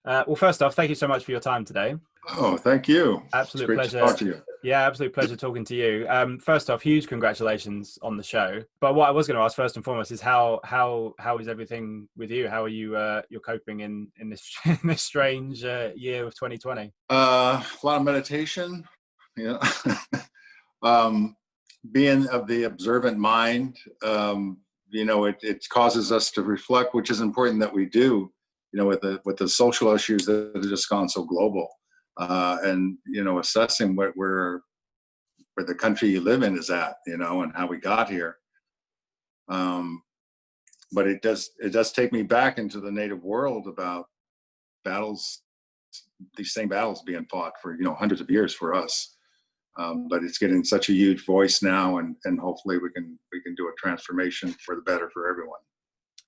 Well, first off, thank you so much for your time today. Oh, thank you. It's Absolute great to talk pleasure. to you. Yeah, absolute pleasure talking to you. First off, huge congratulations on the show. But what I was going to ask first and foremost is how is everything with you? How are you you're coping in this in this strange year of 2020? A lot of meditation, you know, um, being of the observant mind. It causes us to reflect, which is important that we do. With the social issues that have just gone so global, and assessing where the country you live in is at, and how we got here. But it does take me back into the native world about battles, these same battles being fought for hundreds of years for us. But it's getting such a huge voice now, and hopefully we can do a transformation for the better for everyone.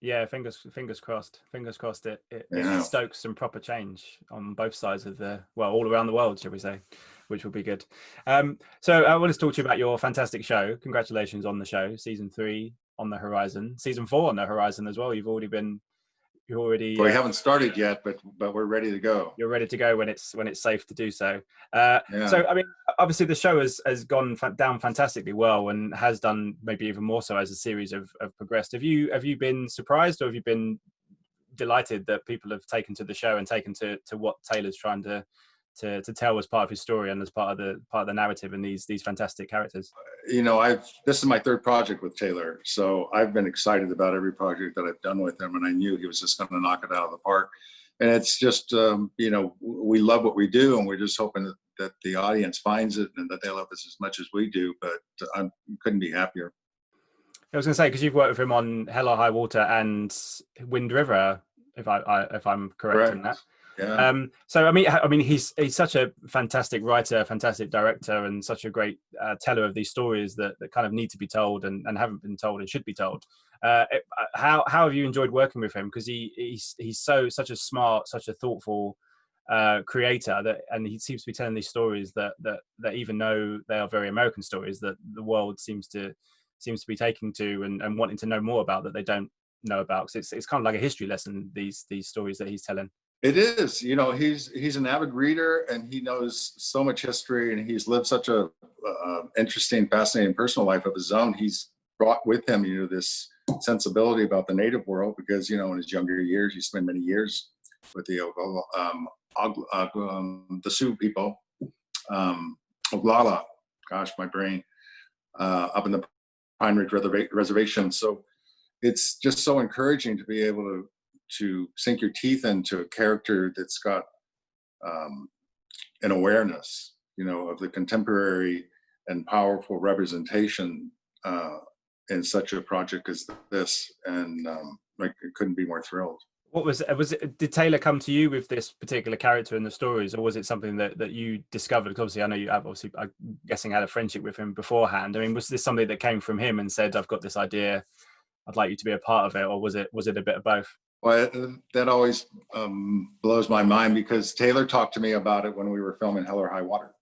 Yeah, fingers crossed. Fingers crossed it Yeah. stokes some proper change on both sides of all around the world, shall we say, which will be good. So I want to talk to you about your fantastic show. Congratulations on the show, season 3 on the horizon, season 4 on the horizon as well. We haven't started yet, but we're ready to go. You're ready to go when it's safe to do so. Yeah. So I mean, obviously the show has gone down fantastically well, and has done maybe even more so as the series have progressed. Have you been surprised, or have you been delighted that people have taken to the show and taken to what Taylor's trying to tell as part of his story and as part of the narrative and these fantastic characters? This is my 3rd project with Taylor, so I've been excited about every project that I've done with him, and I knew he was just going to knock it out of the park. And it's just, we love what we do, and we're just hoping that the audience finds it and that they love us as much as we do. But I couldn't be happier. I was going to say, because you've worked with him on Hell or High Water and Wind River, if I'm correct in that. Yeah. So I mean, he's such a fantastic writer, fantastic director, and such a great teller of these stories that kind of need to be told and haven't been told and should be told. How have you enjoyed working with him? Because he's such a smart, such a thoughtful creator, and he seems to be telling these stories that even though they are very American stories, that the world seems to be taking to and wanting to know more about, that they don't know about. Because it's kind of like a history lesson, these stories that he's telling. It is. He's an avid reader, and he knows so much history, and he's lived such a interesting, fascinating personal life of his own. He's brought with him, this sensibility about the native world, because in his younger years, he spent many years with the Sioux people, Oglala. Gosh, my brain. Up in the Pine Ridge Reservation. So it's just so encouraging to be able to sink your teeth into a character that's got an awareness, of the contemporary and powerful representation in such a project as this. And I couldn't be more thrilled. Did Taylor come to you with this particular character in the stories, or was it something that you discovered? Because obviously I know you have, I'm guessing, had a friendship with him beforehand. I mean, was this something that came from him and said, I've got this idea, I'd like you to be a part of it, or was it a bit of both? Well, that always blows my mind, because Taylor talked to me about it when we were filming Hell or High Water.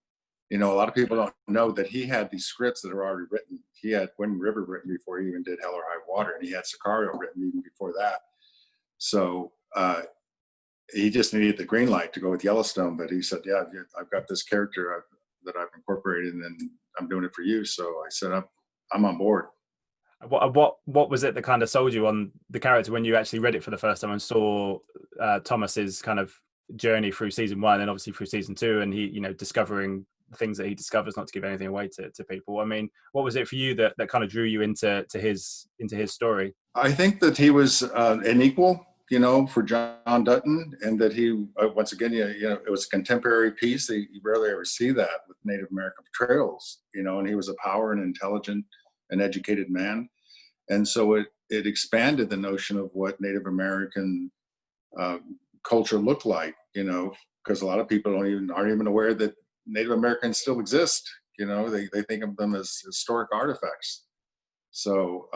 A lot of people don't know that he had these scripts that are already written. He had Wind River written before he even did Hell or High Water, and he had Sicario written even before that. So he just needed the green light to go with Yellowstone. But he said, yeah, I've got this character that I've incorporated, and I'm doing it for you. So I said, I'm on board. What was it that kind of sold you on the character when you actually read it for the first time and saw Thomas's kind of journey through season 1 and obviously through season 2, and he, discovering things that he discovers, not to give anything away to people? I mean, what was it for you that kind of drew you into his story? I think that he was an equal, for John Dutton, and that he, once again, it was a contemporary piece. You rarely ever see that with Native American portrayals, and he was a power and intelligent and educated man. And so it expanded the notion of what Native American culture looked like, because a lot of people aren't even aware that Native Americans still exist. They think of them as historic artifacts. So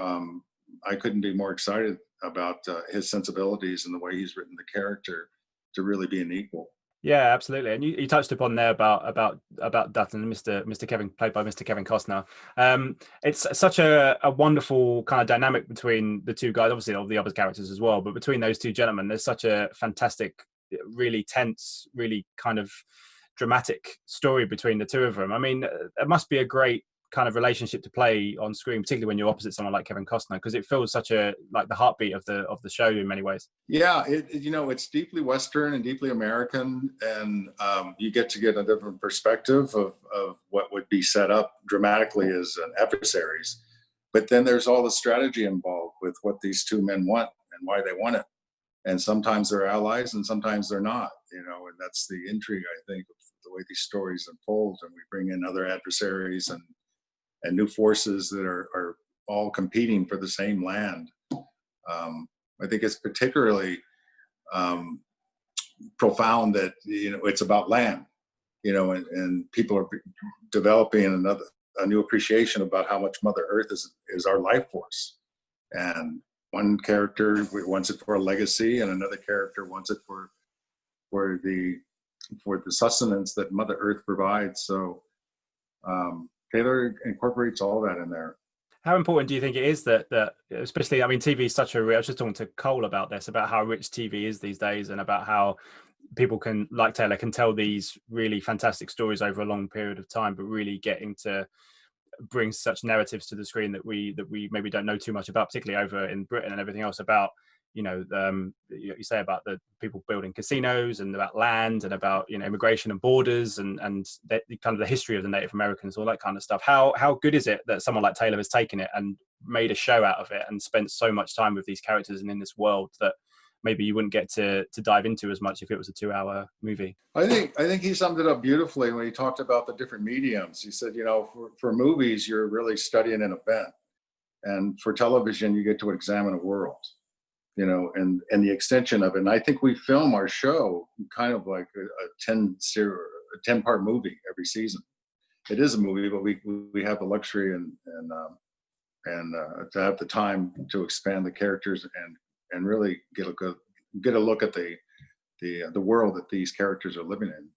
I couldn't be more excited about his sensibilities and the way he's written the character to really be an equal. Yeah, absolutely. And you touched upon there about Dutton, Mr. Kevin, played by Mr. Kevin Costner. It's such a wonderful kind of dynamic between the two guys, obviously all the other characters as well, but between those two gentlemen, there's such a fantastic really tense, really kind of dramatic story between the two of them. I mean, it must be a great kind of relationship to play on screen, particularly when you're opposite someone like Kevin Costner, because it feels such a like the heartbeat of the show in many ways. Yeah, it's deeply Western and deeply American, and you get a different perspective of what would be set up dramatically as adversaries. But then there's all the strategy involved with what these two men want and why they want it. And sometimes they're allies and sometimes they're not, and that's the intrigue, I think, of the way these stories unfold. And we bring in other adversaries and new forces that are all competing for the same land. I think it's particularly profound that it's about land, and people are developing a new appreciation about how much Mother Earth is our life force. And one character wants it for a legacy, and another character wants it for the sustenance that Mother Earth provides. So Taylor incorporates all that in there. How important do you think it is that especially, I mean, TV is such a, I was just talking to Cole about this, about how rich TV is these days, and about how people can, like Taylor, can tell these really fantastic stories over a long period of time, but really getting to bring such narratives to the screen that we maybe don't know too much about, particularly over in Britain and everything else, about you say about the people building casinos and about land and about immigration and borders and the kind of the history of the Native Americans, all that kind of stuff. How good is it that someone like Taylor has taken it and made a show out of it and spent so much time with these characters and in this world that maybe you wouldn't get to dive into as much if it was a 2-hour movie? I think he summed it up beautifully when he talked about the different mediums. He said, for movies, you're really studying an event, and for television, you get to examine a world. And the extension of it. And I think we film our show kind of like a 10-part movie every season. It is a movie, but we have the luxury and to have the time to expand the characters and really get a look at the world that these characters are living in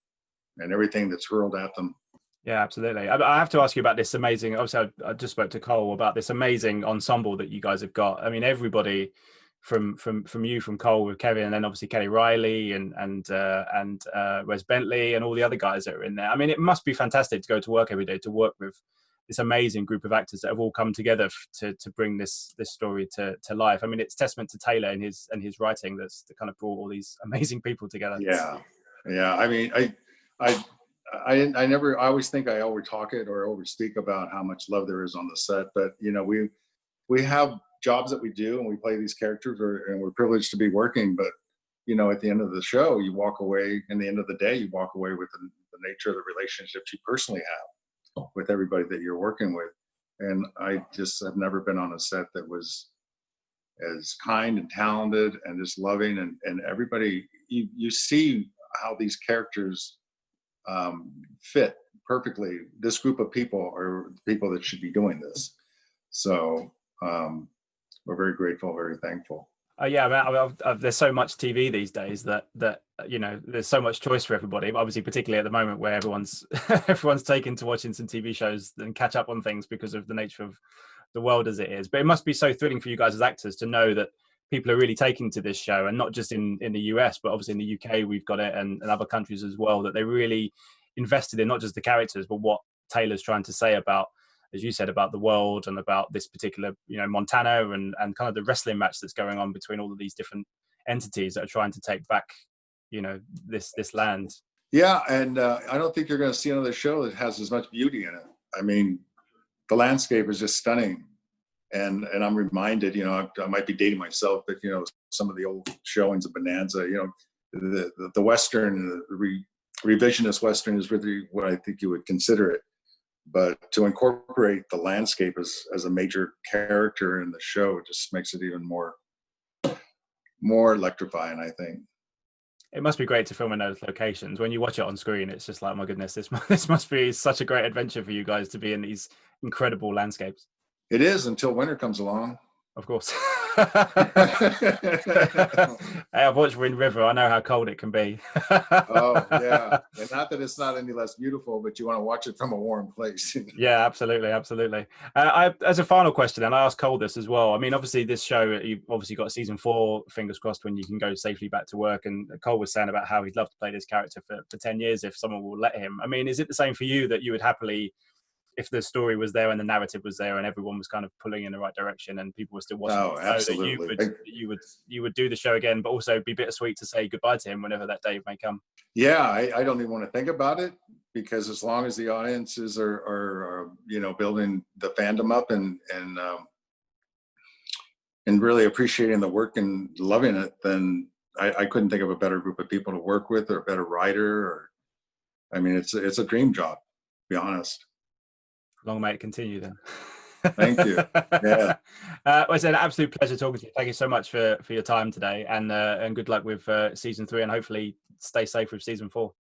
and everything that's hurled at them. Yeah, absolutely. I have to ask you about this amazing, obviously I just spoke to Cole about this amazing ensemble that you guys have got. I mean, everybody from you, from Cole with Kevin, and then obviously Kelly Reilly and Wes Bentley and all the other guys that are in there. I mean, it must be fantastic to go to work every day, to work with this amazing group of actors that have all come together to bring this story to life. I mean, it's testament to Taylor and his writing that's kind of brought all these amazing people together. Yeah. I mean, I always think I overtalk it or overspeak about how much love there is on the set, but we have jobs that we do and we play these characters and we're privileged to be working, but at the end of the show you walk away, and the end of the day you walk away with the nature of the relationships you personally have with everybody that you're working with. And I just have never been on a set that was as kind and talented and just loving, and everybody, you see how these characters fit perfectly. This group of people are the people that should be doing this. So we're very grateful, very thankful. There's so much TV these days that there's so much choice for everybody. Obviously, particularly at the moment where everyone's taken to watching some TV shows and catch up on things because of the nature of the world as it is. But it must be so thrilling for you guys as actors to know that people are really taking to this show, and not just in the US, but obviously in the UK we've got it, and other countries as well, that they really invested in not just the characters, but what Taylor's trying to say about, as you said, about the world and about this particular, Montana and kind of the wrestling match that's going on between all of these different entities that are trying to take back, this land. Yeah, and I don't think you're going to see another show that has as much beauty in it. I mean, the landscape is just stunning, and I'm reminded, I might be dating myself, but some of the old showings of Bonanza, the Western, the revisionist Western is really what I think you would consider it. But to incorporate the landscape as a major character in the show just makes it even more electrifying, I think. It must be great to film in those locations. When you watch it on screen, it's just like, oh my goodness, this must be such a great adventure for you guys to be in these incredible landscapes. It is, until winter comes along. Of course. Hey, I've watched Wind River. I know how cold it can be. Oh yeah, and not that it's not any less beautiful, but you want to watch it from a warm place. Yeah, absolutely, absolutely. As a final question, and I asked Cole this as well. I mean, obviously, this show, you've obviously got season 4. Fingers crossed when you can go safely back to work. And Cole was saying about how he'd love to play this character for 10 years if someone will let him. I mean, is it the same for you that you would happily, if the story was there and the narrative was there and everyone was kind of pulling in the right direction and people were still watching Oh, the show, absolutely. that you would do the show again, but also be bittersweet to say goodbye to him whenever that day may come? Yeah, I don't even want to think about it, because as long as the audiences are building the fandom up and really appreciating the work and loving it, then I couldn't think of a better group of people to work with, or a better writer. Or, I mean, it's a dream job, to be honest. Long may it continue then. Thank you. Yeah. Well, it's an absolute pleasure talking to you. Thank you so much for your time today, and good luck with season 3, and hopefully stay safe with season 4.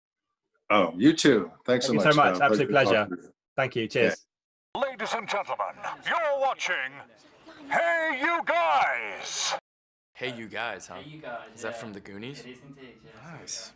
Oh, you too. Thanks Thank so you much. so much. Absolute pleasure. Thank you. Cheers. Yeah. Ladies and gentlemen, you're watching Hey You Guys. Hey You Guys, huh? Hey, you guys. Is that from the Goonies? It is indeed, yeah. Nice.